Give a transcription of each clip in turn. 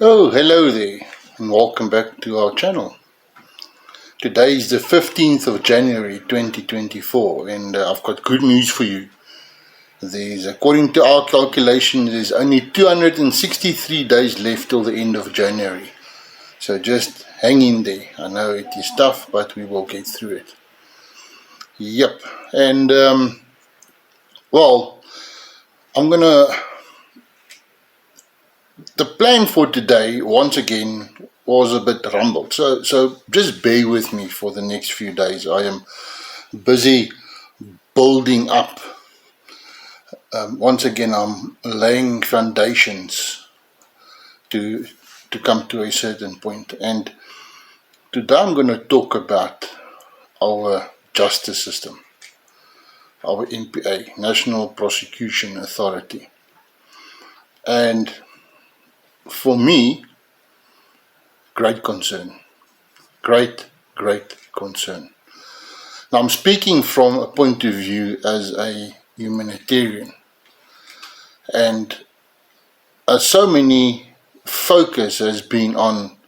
Oh, hello there, and welcome back to our channel. Today is the 15th of January 2024, and I've got good news for you. According to our calculations, there's only 263 days left till the end of January. So just hang in there. I know it is tough, but we will get through it. Yep, and the plan for today, once again, was a bit rumbled. So just bear with me for the next few days. I am busy building up. Once again, I'm laying foundations to come to a certain point. And today I'm going to talk about our justice system, our NPA, National Prosecution Authority. And for me, great concern. Great concern. Now, I'm speaking from a point of view as a humanitarian. And as so many focus has been on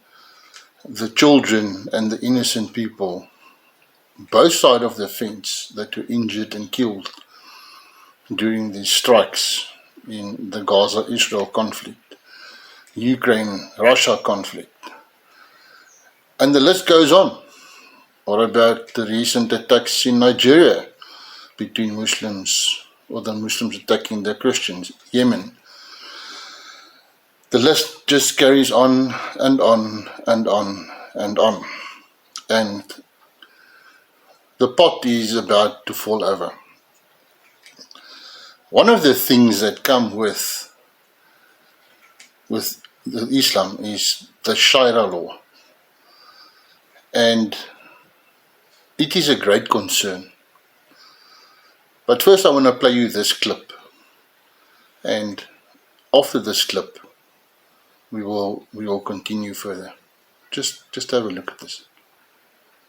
the children and the innocent people, both sides of the fence, that were injured and killed during these strikes in the Gaza-Israel conflict, Ukraine-Russia conflict, and the list goes on. What about the recent attacks in Nigeria between Muslims, or the Muslims attacking the Christians, Yemen? The list just carries on and on and on and on. And the pot is about to fall over. One of the things that come with Islam is the Sheriah law. And it is a great concern. But first I want to play you this clip. And after this clip, we will continue further. Just have a look at this.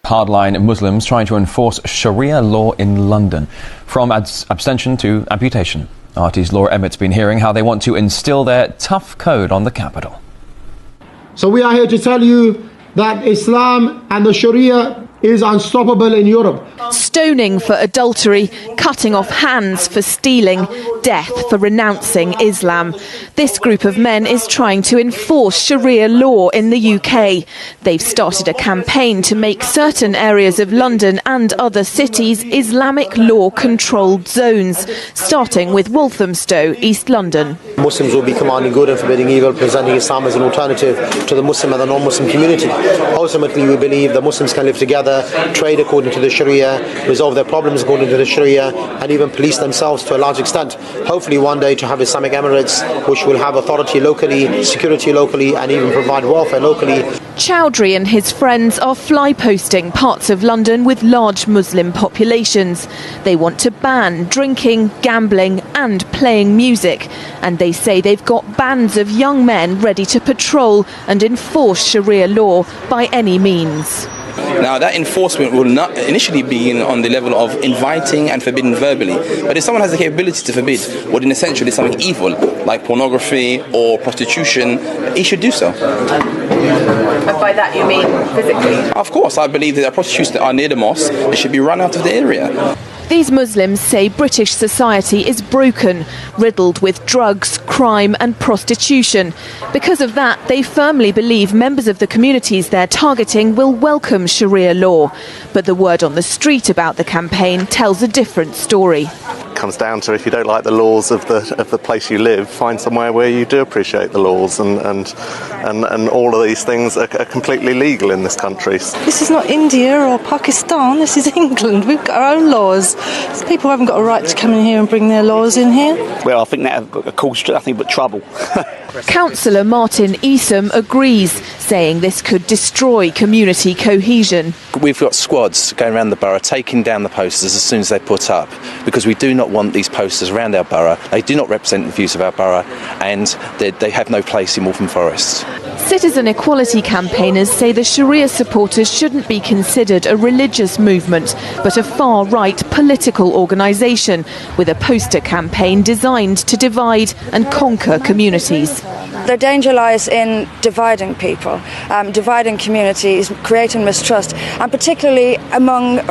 Hardline Muslims trying to enforce Sharia law in London, from abstention to amputation. RT's Laura Emmett's been hearing how they want to instill their tough code on the capital. So we are here to tell you that Islam and the Sharia is unstoppable in Europe. Stoning for adultery, cutting off hands for stealing, death for renouncing Islam. This group of men is trying to enforce Sharia law in the UK. They've started a campaign to make certain areas of London and other cities Islamic law-controlled zones, starting with Walthamstow, East London. Muslims will be commanding good and forbidding evil, presenting Islam as an alternative to the Muslim and the non-Muslim community. Ultimately, we believe that Muslims can live together, trade according to the Sharia, resolve their problems according to the Sharia, and even police themselves to a large extent. Hopefully one day to have Islamic Emirates which will have authority locally, security locally, and even provide welfare locally. Chowdhury and his friends are fly-posting parts of London with large Muslim populations. They want to ban drinking, gambling and playing music. And they say they've got bands of young men ready to patrol and enforce Sharia law by any means. Now, that enforcement will not initially be on the level of inviting and forbidding verbally. But if someone has the capability to forbid what in essentially is something evil, like pornography or prostitution, he should do so. And by that you mean physically? Of course, I believe that prostitutes that are near the mosque, they should be run out of the area. These Muslims say British society is broken, riddled with drugs, crime and prostitution. Because of that, they firmly believe members of the communities they're targeting will welcome Sharia law. But the word on the street about the campaign tells a different story. It comes down to, if you don't like the laws of the place you live, find somewhere where you do appreciate the laws, and all of these things are completely legal in this country. This is not India or Pakistan, this is England. We've got our own laws. People haven't got a right to come in here and bring their laws in here. Well, I think that have caused nothing but trouble. Councillor Martin Esom agrees, saying this could destroy community cohesion. We've got squads going around the borough taking down the posters as soon as they put up, because we do not want these posters around our borough. They do not represent the views of our borough, and they have no place in Waltham Forest. Citizen equality campaigners say the Sharia supporters shouldn't be considered a religious movement, but a far-right political organisation with a poster campaign designed to divide and conquer communities. The danger lies in dividing people, dividing communities, creating mistrust, and particularly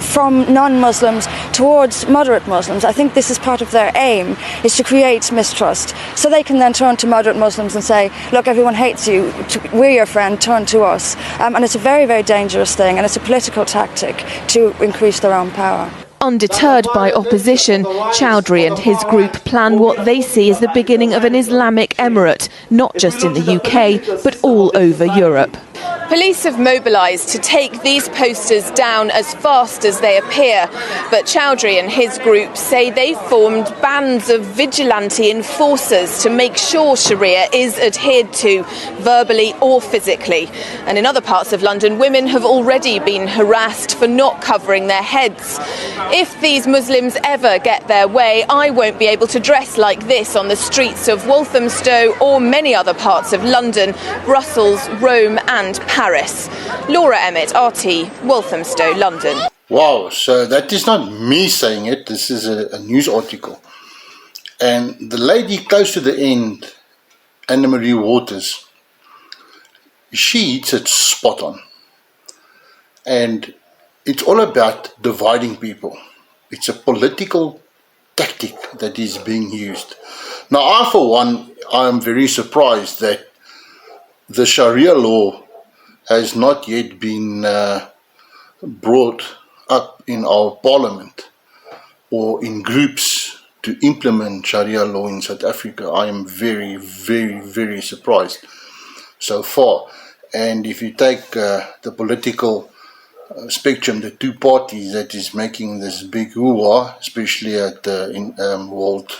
from non-Muslims towards moderate Muslims. I think this is part of their aim, is to create mistrust. So they can then turn to moderate Muslims and say, look, everyone hates you, we're your friend, turn to us. And it's a very, very dangerous thing, and it's a political tactic to increase their own power. Undeterred by opposition, Chowdhury and his group plan what they see as the beginning of an Islamic emirate, not just in the UK, but all over Europe. Police have mobilised to take these posters down as fast as they appear, but Chowdhury and his group say they've formed bands of vigilante enforcers to make sure Sharia is adhered to, verbally or physically. And in other parts of London, women have already been harassed for not covering their heads. If these Muslims ever get their way, I won't be able to dress like this on the streets of Walthamstow or many other parts of London, Brussels, Rome and Paris. Laura Emmett, RT, Walthamstow, London. Wow, so that is not me saying it, this is a news article. And the lady close to the end, Anna Marie Waters, she hits it spot on. And it's all about dividing people. It's a political tactic that is being used. Now, I for one, I am very surprised that the Sharia law has not yet been brought up in our parliament or in groups to implement Sharia law in South Africa. I am very, very, very surprised so far. And if you take the political spectrum, the two parties that is making this big hoo-ha, especially at the World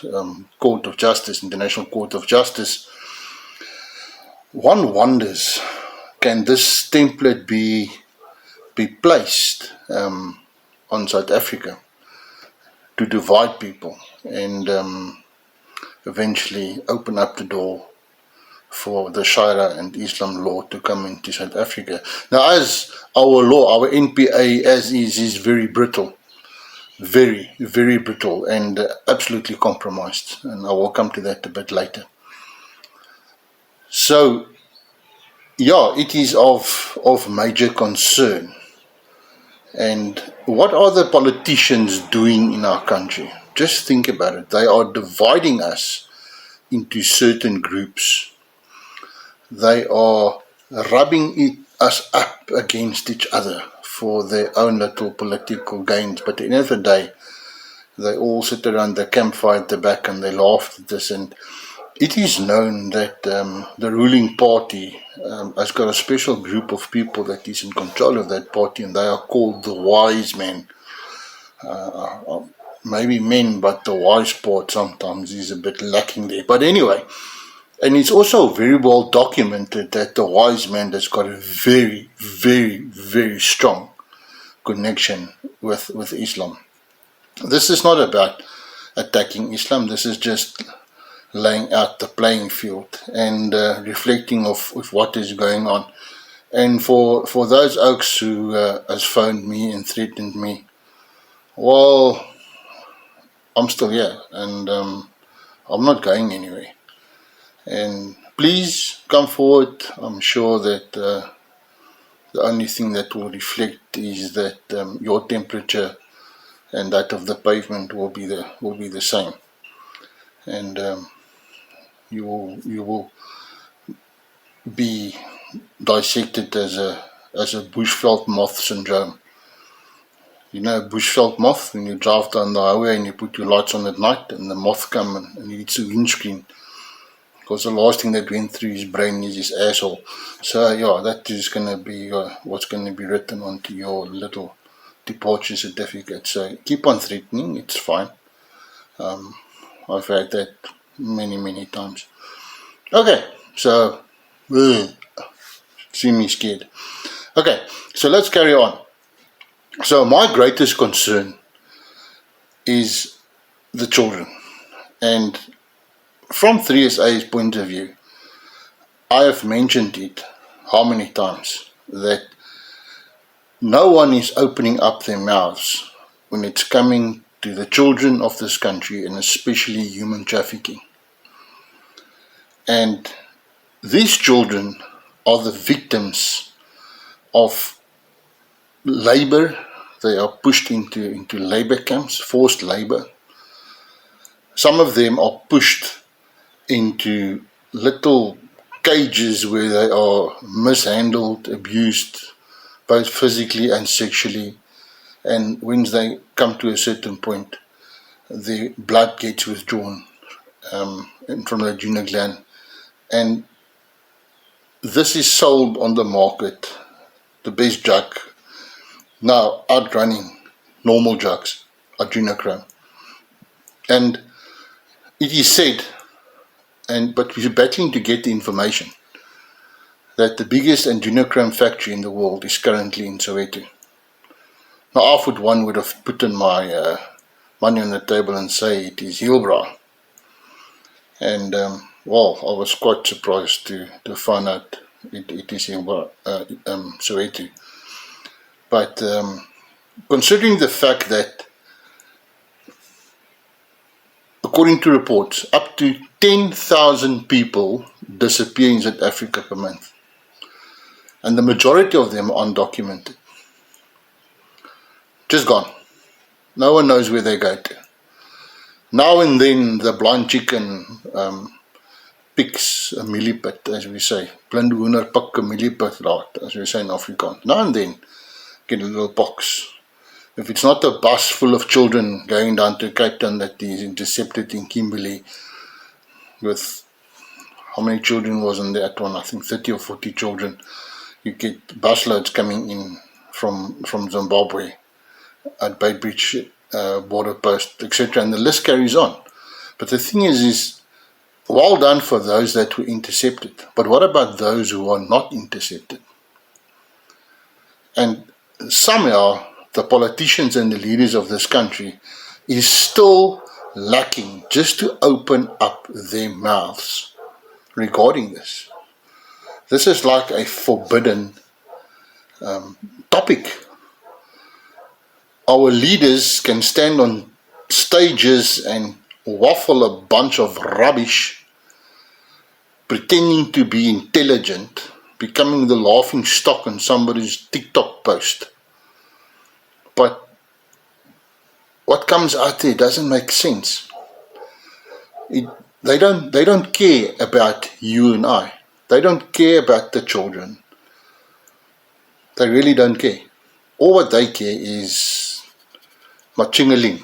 Court of Justice, International Court of Justice, one wonders, can this template be placed on South Africa to divide people and eventually open up the door for the Sheriah and Islam law to come into South Africa. Now, as our law, our NPA as is very brittle, very, very brittle and absolutely compromised. And I will come to that a bit later. So, yeah, it is of major concern. And what are the politicians doing in our country? Just think about it. They are dividing us into certain groups. They are rubbing us up against each other for their own little political gains. But at the end of the day, they all sit around the campfire at the back and they laugh at this. And it is known that the ruling party has got a special group of people that is in control of that party, and they are called the wise men. Maybe men, but the wise part sometimes is a bit lacking there. But anyway, and it's also very well documented that the wise man has got a very, very, very strong connection with Islam. This is not about attacking Islam. This is just laying out the playing field and reflecting of what is going on. And for those oaks who has phoned me and threatened me, well, I'm still here and I'm not going anywhere. And please come forward. I'm sure that the only thing that will reflect is that your temperature and that of the pavement will be the same. And you will be dissected as a bushveld moth syndrome. You know, bushveld moth, when you drive down the highway and you put your lights on at night and the moth come and eats the windscreen. Because the last thing that went through his brain is his asshole. So yeah, that is going to be what's going to be written onto your little departure certificate. So keep on threatening, it's fine. I've had that many times. Okay, so see me scared. Okay, so let's carry on. So my greatest concern is the children. And from 3SA's point of view, I have mentioned it how many times, that no one is opening up their mouths when it's coming to the children of this country, and especially human trafficking. And these children are the victims of labor. They are pushed into labor camps, forced labor. Some of them are pushed into little cages where they are mishandled, abused, both physically and sexually. And when they come to a certain point, the blood gets withdrawn from the adrenal gland. And this is sold on the market, the best drug, now outrunning normal drugs, adrenochrome. And it is said, but we're battling to get the information, that the biggest adrenochrome factory in the world is currently in Soweto. Now, I, for one, would have put in my money on the table and say it is Hillbrow. And, well, I was quite surprised to find out it is Hillbrow, Soweto. But considering the fact that, according to reports, up to 10,000 people disappear in South Africa per month, and the majority of them are undocumented. Just gone. No one knows where they go to. Now and then the blind chicken picks a milliput, as we say. Blind hoender pik 'n milliput raad, as we say in Afrikaans. Now and then get a little box. If it's not a bus full of children going down to Cape Town that is intercepted in Kimberley with, how many children was in that one? I think 30 or 40 children. You get busloads coming in from Zimbabwe at Beitbridge border post, etc. And the list carries on. But the thing is well done for those that were intercepted. But what about those who are not intercepted? And somehow the politicians and the leaders of this country is still lacking just to open up their mouths regarding this. This is like a forbidden topic. Our leaders can stand on stages and waffle a bunch of rubbish, pretending to be intelligent, becoming the laughing stock on somebody's TikTok post. But what comes out there doesn't make sense. They don't care about you and I. They don't care about the children. They really don't care. All what they care is machingaling.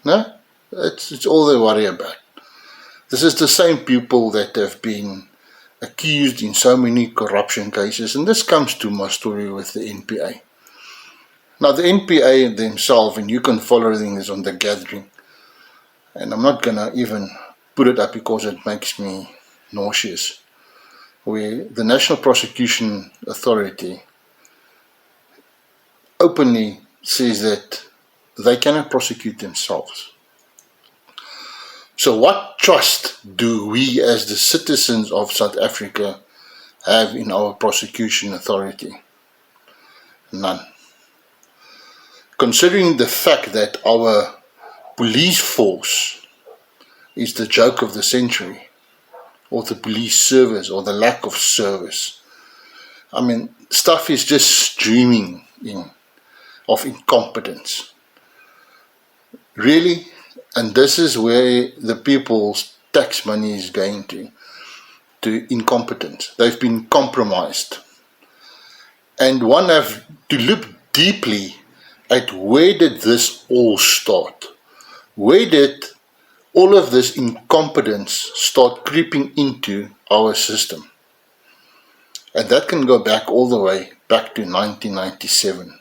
No? It's all they worry about. This is the same people that have been accused in so many corruption cases, and this comes to my story with the NPA. Now the NPA themselves, and you can follow things on the gathering, and I'm not going to even put it up because it makes me nauseous, where the National Prosecution Authority openly says that they cannot prosecute themselves. So what trust do we as the citizens of South Africa have in our prosecution authority? None. Considering the fact that our police force is the joke of the century, or the police service, or the lack of service. I mean, stuff is just streaming in of incompetence. Really? And this is where the people's tax money is going to incompetence. They've been compromised. And one have to look deeply at where did this all start? Where did all of this incompetence start creeping into our system? And that can go back all the way back to 1997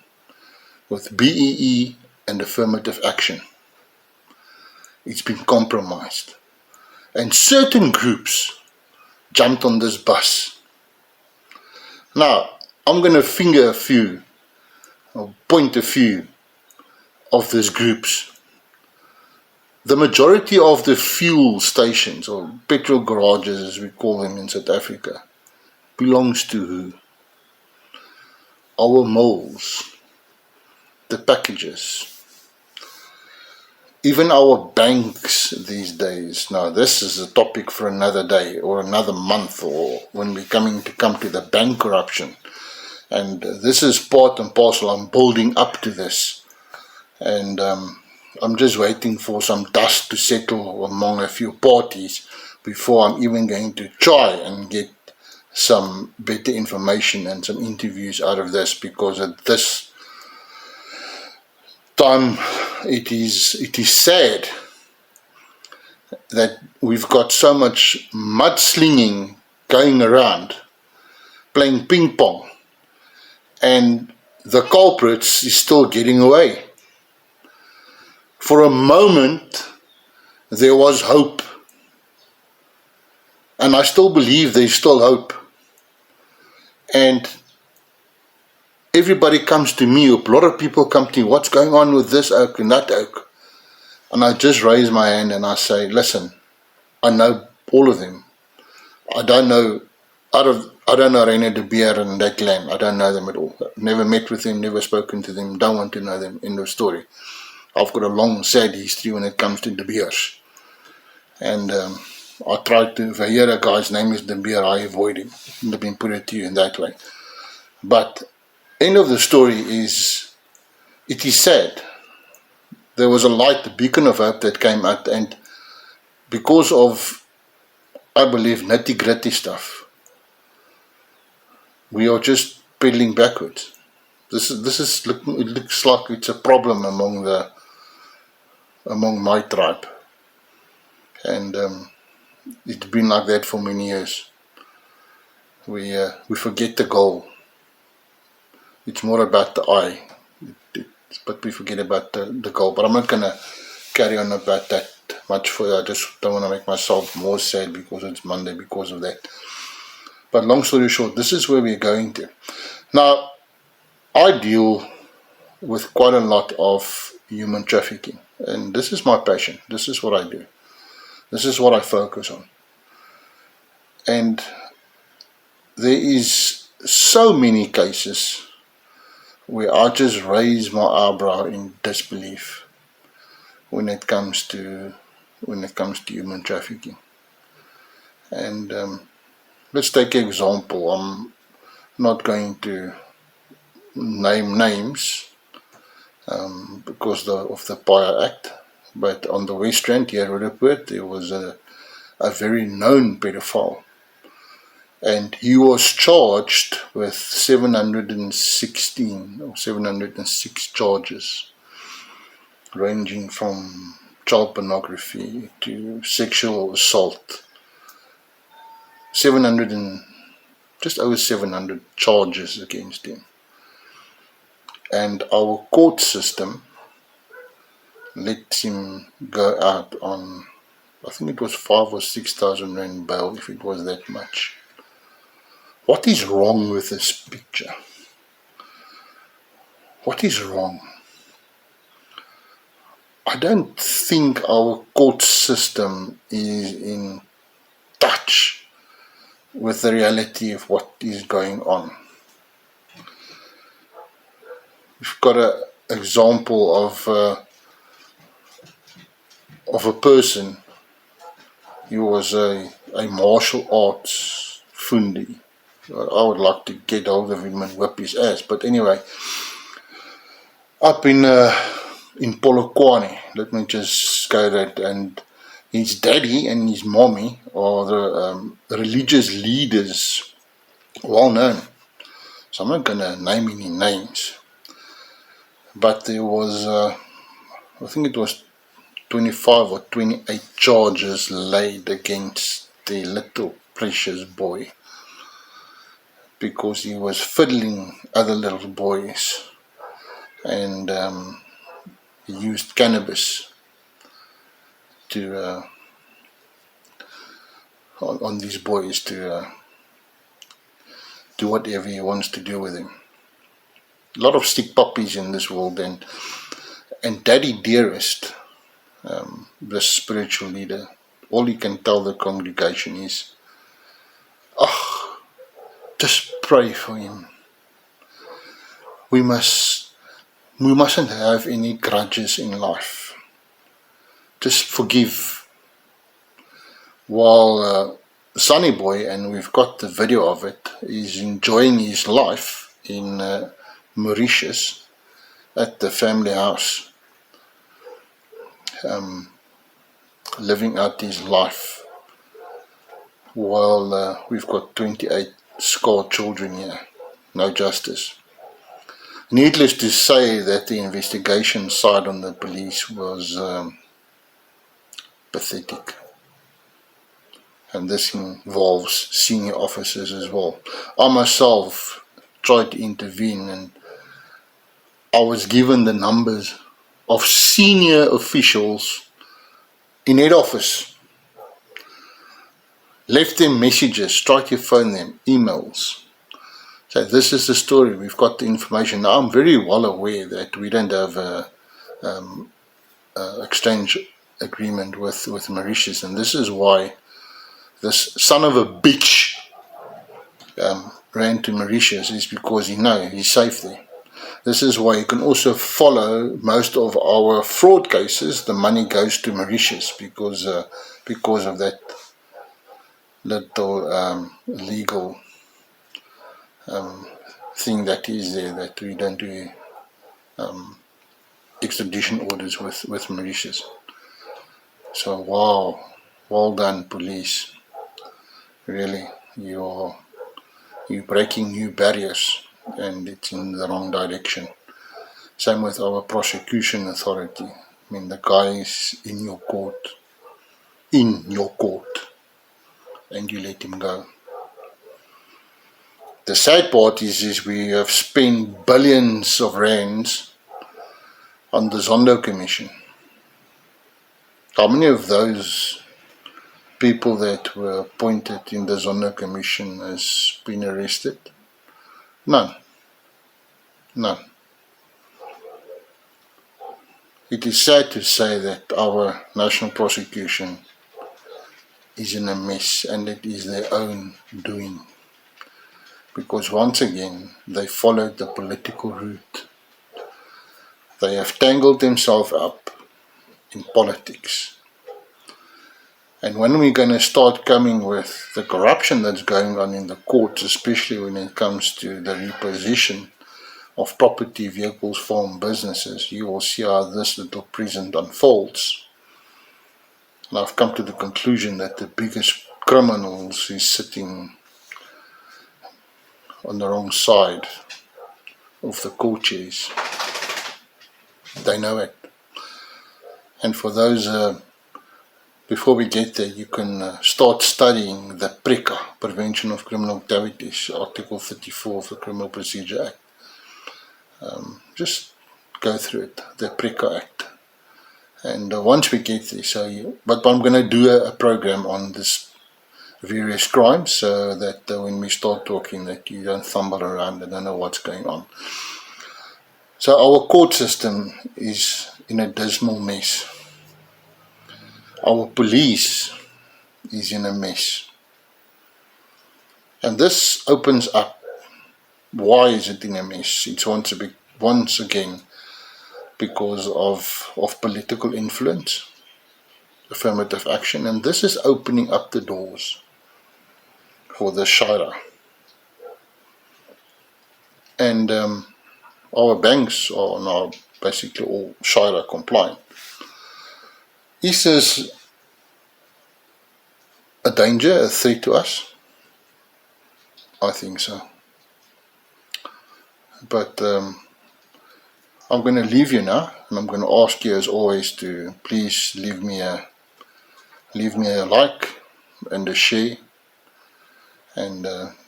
with BEE and affirmative action. It's been compromised. And certain groups jumped on this bus. Now, I'm going to finger a few, or point a few of these groups. The majority of the fuel stations, or petrol garages as we call them in South Africa, belongs to who? Our malls, the packages, even our banks these days. Now this is a topic for another day or another month, or when we're come to the bank corruption. And this is part and parcel. I'm building up to this, and I'm just waiting for some dust to settle among a few parties before I'm even going to try and get some better information and some interviews out of this, because at this time it is sad that we've got so much mudslinging going around, playing ping pong, and the culprits is still getting away. For a moment there was hope, and I still believe there's still hope. And everybody comes to me, a lot of people come to me, what's going on with this oak and that oak? And I just raise my hand and I say, listen, I know all of them. I don't know Reina de Beer and that clan. I don't know them at all. Never met with them, never spoken to them, don't want to know them. End of story. I've got a long, sad history when it comes to De Beers. And I try to, if I hear a guy's name is De Beer, I avoid him. Let me put it to you in that way. But end of the story is, it is sad. There was a light, a beacon of hope that came out, and because of, I believe, nitty-gritty stuff, we are just pedaling backwards. This is it looks like it's a problem among my tribe, and it's been like that for many years. We forget the goal. It's more about the eye, but we forget about the goal. But I'm not going to carry on about that much further. I just don't want to make myself more sad because it's Monday because of that. But long story short, this is where we're going to. Now, I deal with quite a lot of human trafficking, and this is my passion. This is what I do. This is what I focus on. And there is so many cases where I just raise my eyebrow in disbelief when it comes to human trafficking. And let's take an example. I'm not going to name names because of the Pyre Act, but on the West Rand here at Roodepoort, there was a very known pedophile, and he was charged with 716 or 706 charges, ranging from child pornography to sexual assault. Just over 700 charges against him. And our court system let him go out on, I think it was 5,000 or 6,000 rand bail, if it was that much. What is wrong with this picture? What is wrong? I don't think our court system is in touch with the reality of what is going on. We've got an example of a person. He was a martial arts fundi. I would like to get hold of him and whip his ass, but anyway, up in Polokwane, let me just go that, and his daddy and his mommy are the religious leaders, well known. So I'm not going to name any names, but there was, I think it was 25 or 28 charges laid against the little precious boy, because he was fiddling other little boys, and he used cannabis to on these boys to do whatever he wants to do with them. A lot of stick puppies in this world, and Daddy Dearest, the spiritual leader, all he can tell the congregation is, just pray for him. We mustn't have any grudges in life. Just forgive. While Sonny Boy, and we've got the video of it, is enjoying his life in Mauritius at the family house, living out his life, while we've got 28 scarred children here. No justice. Needless to say that the investigation side on the police was pathetic. And this involves senior officers as well. I myself tried to intervene, and I was given the numbers of senior officials in head office. Left them messages, tried to phone them, emails. So this is the story, we've got the information. Now I'm very well aware that we don't have a exchange agreement with Mauritius, and this is why this son of a bitch ran to Mauritius, is because he knows he's safe there. This is why you can also follow most of our fraud cases. The money goes to Mauritius because of that little legal thing that is there, that we don't do extradition orders with Mauritius. So wow, well done police. Really, you're breaking new barriers, and it's in the wrong direction. Same with our prosecution authority. I mean, the guy is in your court, and you let him go. The sad part is we have spent billions of rands on the Zondo Commission. How many of those people that were appointed in the Zondo Commission has been arrested? None. It is sad to say that our national prosecution is in a mess, and it is their own doing. Because once again, they followed the political route. They have tangled themselves up in politics. And when we're going to start coming with the corruption that's going on in the courts, especially when it comes to the repossession of property, vehicles, farm, businesses, you will see how this little present unfolds. And I've come to the conclusion that the biggest criminals is sitting on the wrong side of the court chairs. They know it. And for those, before we get there, you can start studying the PRECA, Prevention of Criminal Activities, Article 34 of the Criminal Procedure Act. Just go through it, the PRECA Act. And once we get there, but I'm going to do a program on this various crimes, so that when we start talking, that you don't fumble around and don't know what's going on. So our court system is in a dismal mess. Our police is in a mess. And this opens up, why is it in a mess? It's once again because of political influence, affirmative action, and this is opening up the doors for the Sheriah. And our banks are now basically all Sheriah compliant. Is this a danger, a threat to us? I think so. But I'm going to leave you now, and I'm going to ask you as always to please leave me a like and a share. And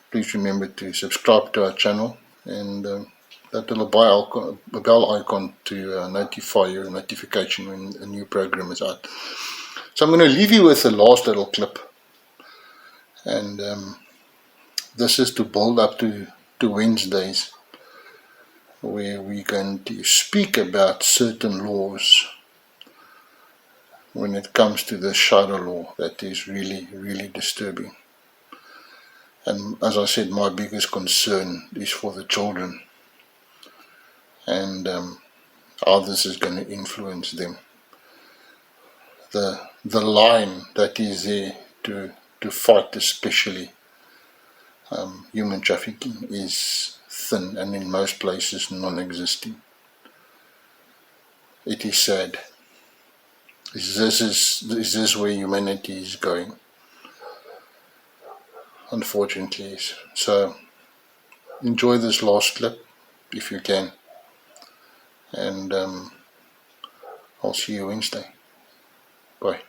please remember to subscribe to our channel, and that little bell icon to notify your notification when a new program is out. So I'm going to leave you with the last little clip, and this is to build up to Wednesdays, where we're going to speak about certain laws when it comes to the Sheriah law that is really, really disturbing. And as I said, my biggest concern is for the children, and how this is going to influence them. The line that is there to fight, especially human trafficking, is thin, and in most places non-existing. It is sad. Is this where humanity is going? Unfortunately. So enjoy this last clip if you can, and I'll see you Wednesday. Bye.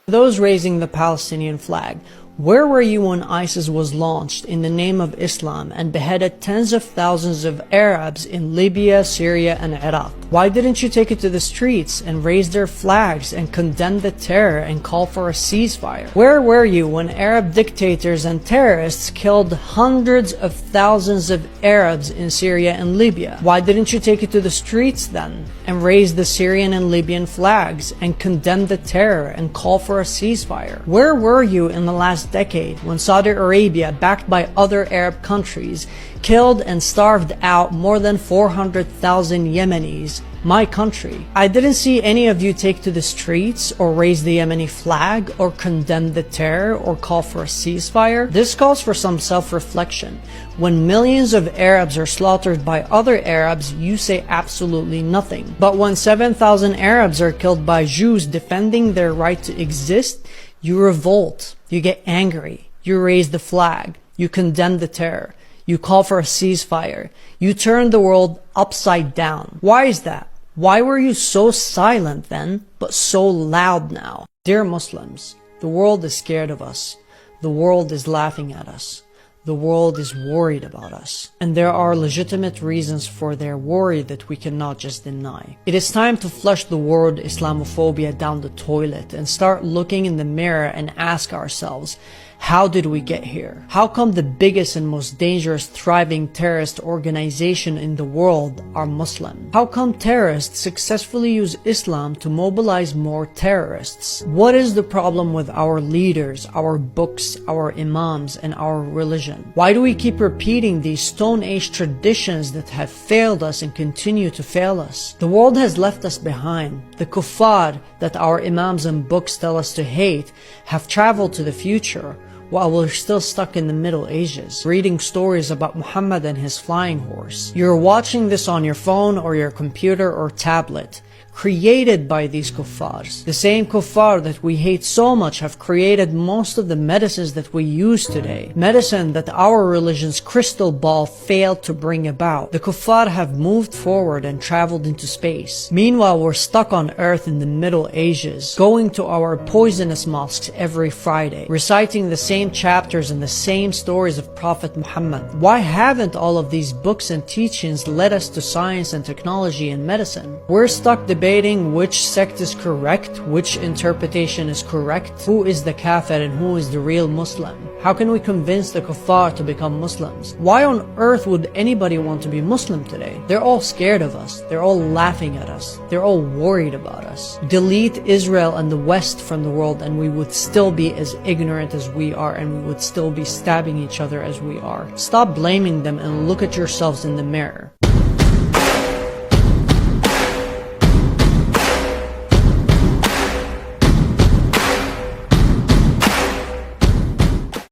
Those raising the Palestinian flag, where were you when ISIS was launched in the name of Islam and beheaded tens of thousands of Arabs in Libya, Syria, and Iraq? Why didn't you take it to the streets and raise their flags and condemn the terror and call for a ceasefire? Where were you when Arab dictators and terrorists killed hundreds of thousands of Arabs in Syria and Libya? Why didn't you take it to the streets then and raise the Syrian and Libyan flags and condemn the terror and call for a ceasefire? Where were you in the last decade when Saudi Arabia, backed by other Arab countries, killed and starved out more than 400,000 Yemenis, my country? I didn't see any of you take to the streets or raise the Yemeni flag or condemn the terror or call for a ceasefire. This calls for some self-reflection. When millions of Arabs are slaughtered by other Arabs, you say absolutely nothing. But when 7,000 Arabs are killed by Jews defending their right to exist, you revolt, you get angry, you raise the flag, you condemn the terror, you call for a ceasefire, you turn the world upside down. Why is that? Why were you so silent then, but so loud now? Dear Muslims, the world is scared of us. The world is laughing at us. The world is worried about us. And there are legitimate reasons for their worry that we cannot just deny. It is time to flush the word Islamophobia down the toilet and start looking in the mirror and ask ourselves, how did we get here? How come the biggest and most dangerous thriving terrorist organization in the world are Muslim? How come terrorists successfully use Islam to mobilize more terrorists? What is the problem with our leaders, our books, our imams, and our religion? Why do we keep repeating these Stone Age traditions that have failed us and continue to fail us? The world has left us behind. The kuffar that our imams and books tell us to hate have traveled to the future, while we're still stuck in the Middle Ages, reading stories about Muhammad and his flying horse. You're watching this on your phone or your computer or tablet, created by these kuffars. The same kuffar that we hate so much have created most of the medicines that we use today. Medicine that our religion's crystal ball failed to bring about. The kuffar have moved forward and traveled into space. Meanwhile, we're stuck on earth in the Middle Ages, going to our poisonous mosques every Friday, reciting the same chapters and the same stories of Prophet Muhammad. Why haven't all of these books and teachings led us to science and technology and medicine? We're stuck debating which sect is correct, which interpretation is correct, who is the kafir and who is the real Muslim. How can we convince the kuffar to become Muslims? Why on earth would anybody want to be Muslim today? They're all scared of us. They're all laughing at us. They're all worried about us. Delete Israel and the West from the world and we would still be as ignorant as we are, and we would still be stabbing each other as we are. Stop blaming them and look at yourselves in the mirror.